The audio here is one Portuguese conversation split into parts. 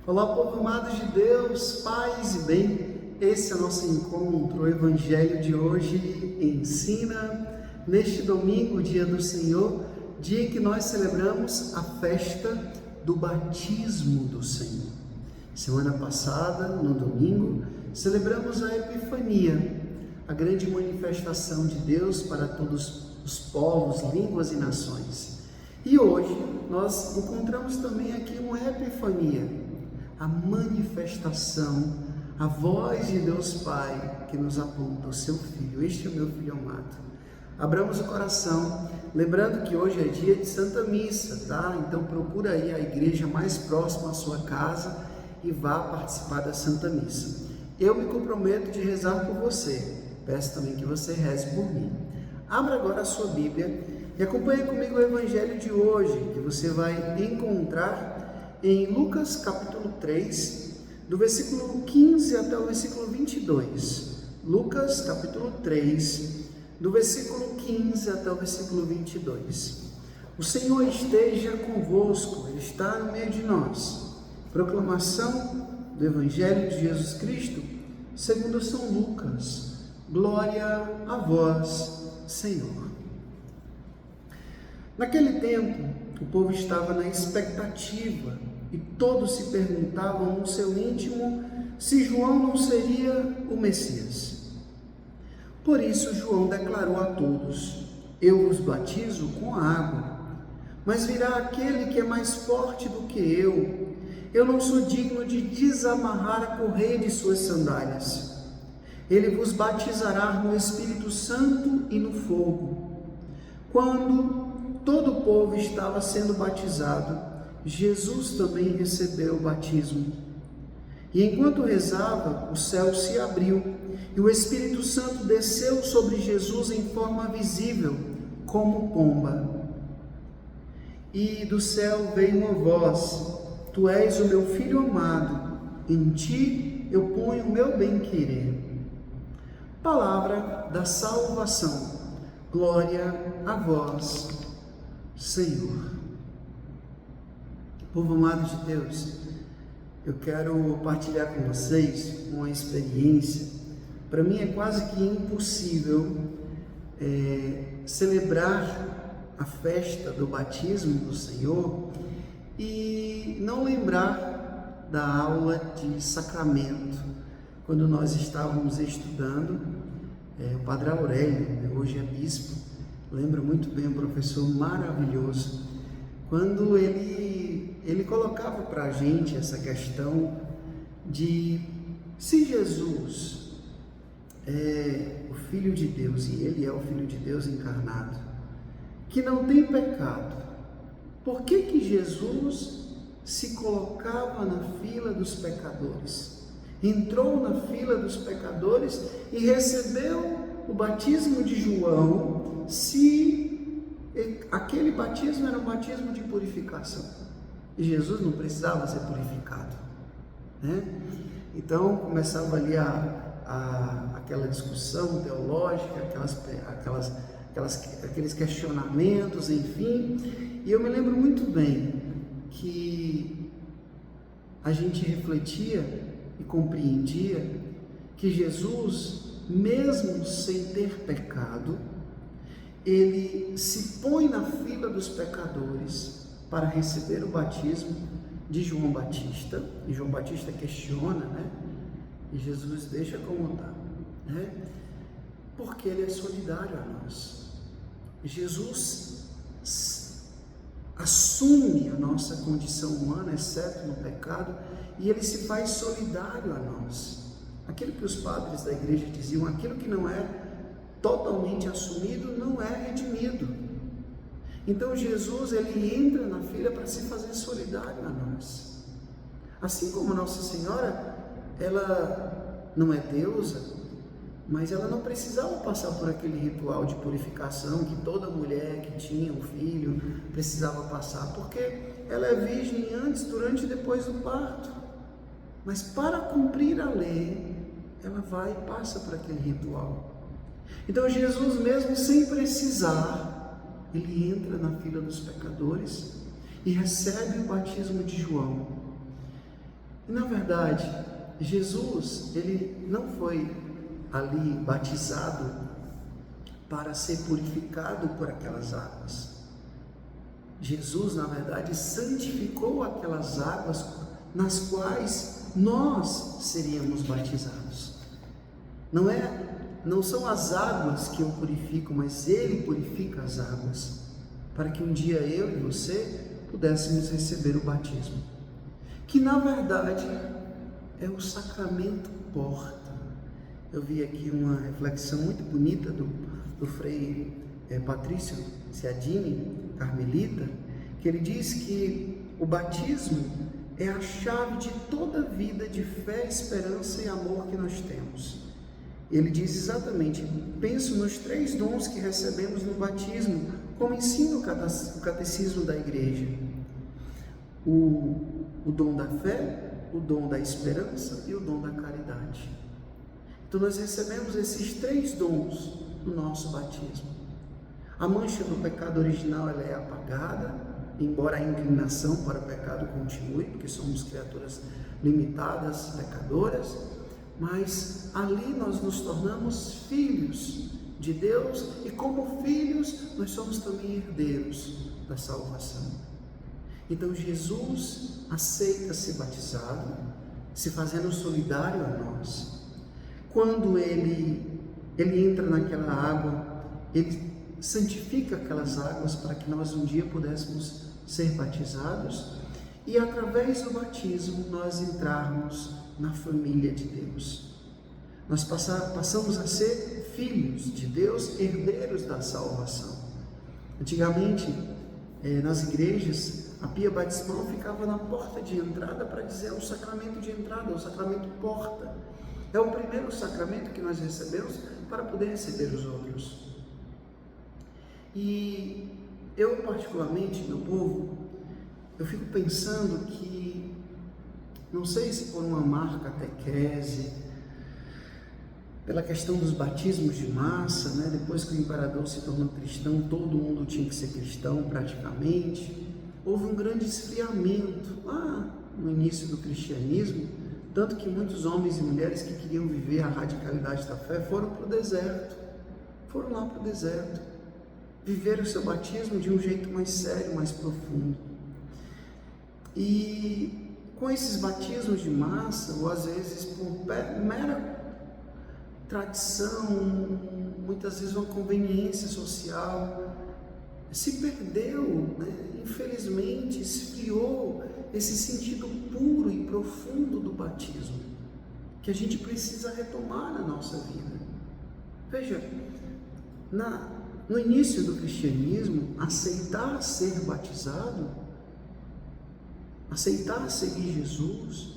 Olá, povo amado de Deus, paz e bem. Esse é o nosso encontro. O Evangelho de hoje ensina, neste domingo, dia do Senhor, dia em que nós celebramos a festa do batismo do Senhor. Semana passada, no domingo, celebramos a Epifania, a grande manifestação de Deus para todos os povos, línguas e nações. E hoje nós encontramos também aqui uma Epifania, a manifestação, a voz de Deus Pai que nos aponta o seu Filho. Este é o meu Filho amado. Abramos o coração, lembrando que hoje é dia de Santa Missa, tá? Então procura aí a igreja mais próxima à sua casa e vá participar da Santa Missa. Eu me comprometo de rezar por você, peço também que você reze por mim. Abra agora a sua Bíblia e acompanhe comigo o Evangelho de hoje, que você vai encontrar em Lucas capítulo 3, do versículo 15 até o versículo 22. Lucas capítulo 3, do versículo 15 até o versículo 22. O Senhor esteja convosco, Ele está no meio de nós. Proclamação do Evangelho de Jesus Cristo, segundo São Lucas. Glória a vós, Senhor. Naquele tempo, o povo estava na expectativa e todos se perguntavam no seu íntimo se João não seria o Messias. Por isso João declarou a todos: eu vos batizo com água, mas virá aquele que é mais forte do que eu não sou digno de desamarrar a correia de suas sandálias. Ele vos batizará no Espírito Santo e no fogo. Quando todo o povo estava sendo batizado, Jesus também recebeu o batismo. E enquanto rezava, o céu se abriu e o Espírito Santo desceu sobre Jesus em forma visível, como pomba. E do céu veio uma voz: Tu és o meu Filho amado, em ti eu ponho o meu bem-querer. Palavra da salvação. Glória a vós, Senhor. Povo amado de Deus, eu quero partilhar com vocês uma experiência. Para mim é quase que impossível celebrar a festa do batismo do Senhor e não lembrar da aula de sacramento, quando nós estávamos estudando. O Padre Aurélio, hoje é bispo, lembro muito bem, um professor maravilhoso, quando ele colocava para a gente essa questão de se Jesus é o Filho de Deus, e Ele é o Filho de Deus encarnado, que não tem pecado, por que Jesus se colocava na fila dos pecadores? Entrou na fila dos pecadores e recebeu o batismo de João, se aquele batismo era um batismo de purificação. E Jesus não precisava ser purificado, né? Então começava ali aquela discussão teológica, aqueles questionamentos, enfim. E eu me lembro muito bem que a gente refletia e compreendia que Jesus, mesmo sem ter pecado, ele se põe na fila dos pecadores para receber o batismo de João Batista, e João Batista questiona, né? E Jesus deixa como está, né? Porque ele é solidário a nós. Jesus assume a nossa condição humana, exceto no pecado, e ele se faz solidário a nós. Aquilo que os padres da igreja diziam: aquilo que não é totalmente assumido não é redimido. Então Jesus, ele entra na fila para se fazer solidário a nós. Assim como Nossa Senhora, ela não é deusa, mas ela não precisava passar por aquele ritual de purificação que toda mulher que tinha um filho precisava passar, porque ela é virgem antes, durante e depois do parto. Mas para cumprir a lei, ela vai e passa por aquele ritual. Então Jesus, mesmo sem precisar, ele entra na fila dos pecadores e recebe o batismo de João. E na verdade, Jesus, ele não foi ali batizado para ser purificado por aquelas águas. Jesus, na verdade, santificou aquelas águas nas quais nós seríamos batizados. Não são as águas que o purificam, mas Ele purifica as águas, para que um dia eu e você pudéssemos receber o batismo, que na verdade é o sacramento porta. Eu vi aqui uma reflexão muito bonita do Frei Patrício Ciadini, carmelita, que ele diz que o batismo é a chave de toda a vida de fé, esperança e amor que nós temos. Ele diz exatamente: penso nos 3 dons que recebemos no batismo, como ensina o catecismo da igreja: o dom da fé, o dom da esperança e o dom da caridade. Então nós recebemos esses 3 dons no nosso batismo. A mancha do pecado original ela é apagada, embora a inclinação para o pecado continue, porque somos criaturas limitadas, pecadoras, mas ali nós nos tornamos filhos de Deus, e como filhos nós somos também herdeiros da salvação. Então Jesus aceita ser batizado, se fazendo solidário a nós. Quando ele entra naquela água, ele santifica aquelas águas para que nós um dia pudéssemos ser batizados, e através do batismo nós entrarmos na família de Deus. Nós passamos a ser filhos de Deus, herdeiros da salvação. Antigamente, nas igrejas, a pia batismal ficava na porta de entrada para dizer o sacramento de entrada, o sacramento porta. É o primeiro sacramento que nós recebemos para poder receber os outros. E eu, particularmente, meu povo, eu fico pensando que, não sei se por uma má catequese, pela questão dos batismos de massa, né? Depois que o imperador se tornou cristão, todo mundo tinha que ser cristão praticamente. Houve um grande esfriamento lá no início do cristianismo, tanto que muitos homens e mulheres que queriam viver a radicalidade da fé foram para o deserto, foram lá para o deserto, viver o seu batismo de um jeito mais sério, mais profundo. E com esses batismos de massa, ou às vezes por mera tradição, muitas vezes uma conveniência social, se perdeu, né? Infelizmente esfriou esse sentido puro e profundo do batismo, que a gente precisa retomar na nossa vida. Veja, no início do cristianismo, aceitar ser batizado, aceitar seguir Jesus,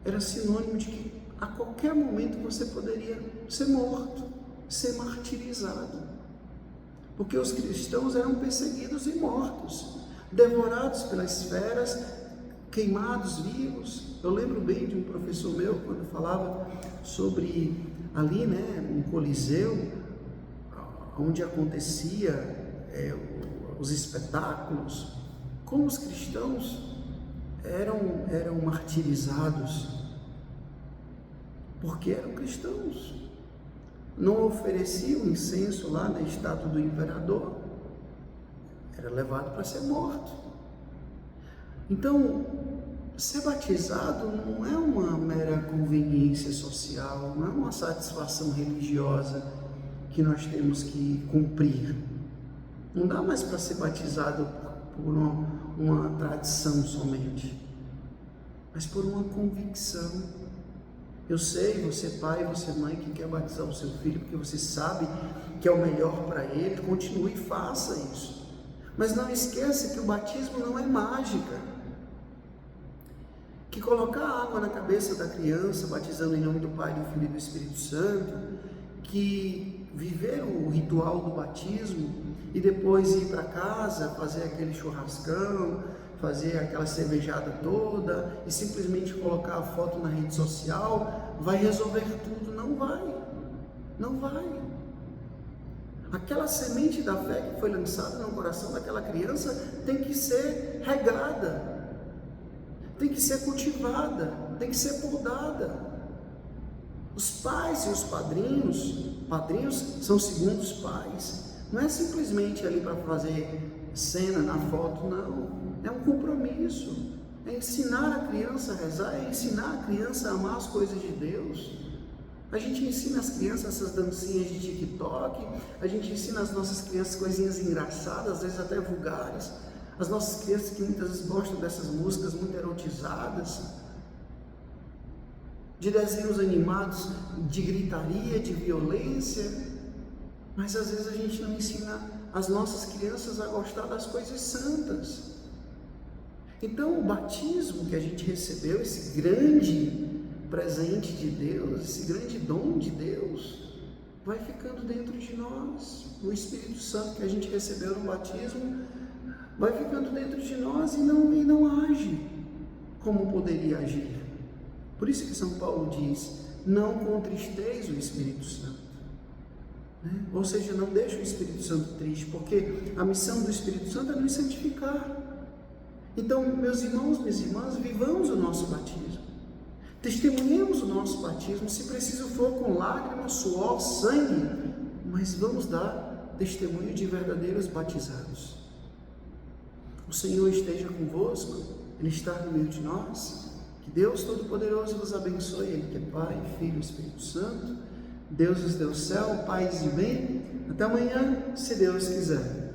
era sinônimo de que a qualquer momento você poderia ser morto, ser martirizado. Porque os cristãos eram perseguidos e mortos, devorados pelas feras, queimados vivos. Eu lembro bem de um professor meu, quando falava sobre ali, um coliseu, onde acontecia os espetáculos, como os cristãos eram martirizados, porque eram cristãos. Não ofereciam incenso lá na estátua do imperador, era levado para ser morto. Então, ser batizado não é uma mera conveniência social, não é uma satisfação religiosa que nós temos que cumprir. Não dá mais para ser batizado por uma tradição somente, mas por uma convicção. Eu sei, você pai, você mãe que quer batizar o seu filho porque você sabe que é o melhor para ele, continue e faça isso. Mas não esqueça que o batismo não é mágica. Que colocar água na cabeça da criança, batizando em nome do Pai, do Filho e do Espírito Santo, que viver o ritual do batismo e depois ir para casa, fazer aquele churrascão, fazer aquela cervejada toda e simplesmente colocar a foto na rede social, vai resolver tudo. Não vai, não vai. Aquela semente da fé que foi lançada no coração daquela criança tem que ser regada, tem que ser cultivada, tem que ser podada. Os pais e os padrinhos são segundos pais. Não é simplesmente ali para fazer cena na foto, não. É um compromisso. É ensinar a criança a rezar, é ensinar a criança a amar as coisas de Deus. A gente ensina as crianças essas dancinhas de TikTok, a gente ensina as nossas crianças coisinhas engraçadas, às vezes até vulgares. As nossas crianças que muitas vezes gostam dessas músicas muito erotizadas, de desenhos animados, de gritaria, de violência, mas às vezes a gente não ensina as nossas crianças a gostar das coisas santas. Então o batismo que a gente recebeu, esse grande presente de Deus, esse grande dom de Deus, vai ficando dentro de nós. O Espírito Santo que a gente recebeu no batismo vai ficando dentro de nós e não age como poderia agir. Por isso que São Paulo diz: não contristeis o Espírito Santo. Ou seja, não deixe o Espírito Santo triste, porque a missão do Espírito Santo é nos santificar. Então, meus irmãos, minhas irmãs, vivamos o nosso batismo, testemunhemos o nosso batismo, se preciso for com lágrimas, suor, sangue, mas vamos dar testemunho de verdadeiros batizados. O Senhor esteja convosco, Ele está no meio de nós. Que Deus Todo-Poderoso vos abençoe, Ele que é Pai, Filho e Espírito Santo. Deus nos deu o céu, paz e bem. Até amanhã, se Deus quiser.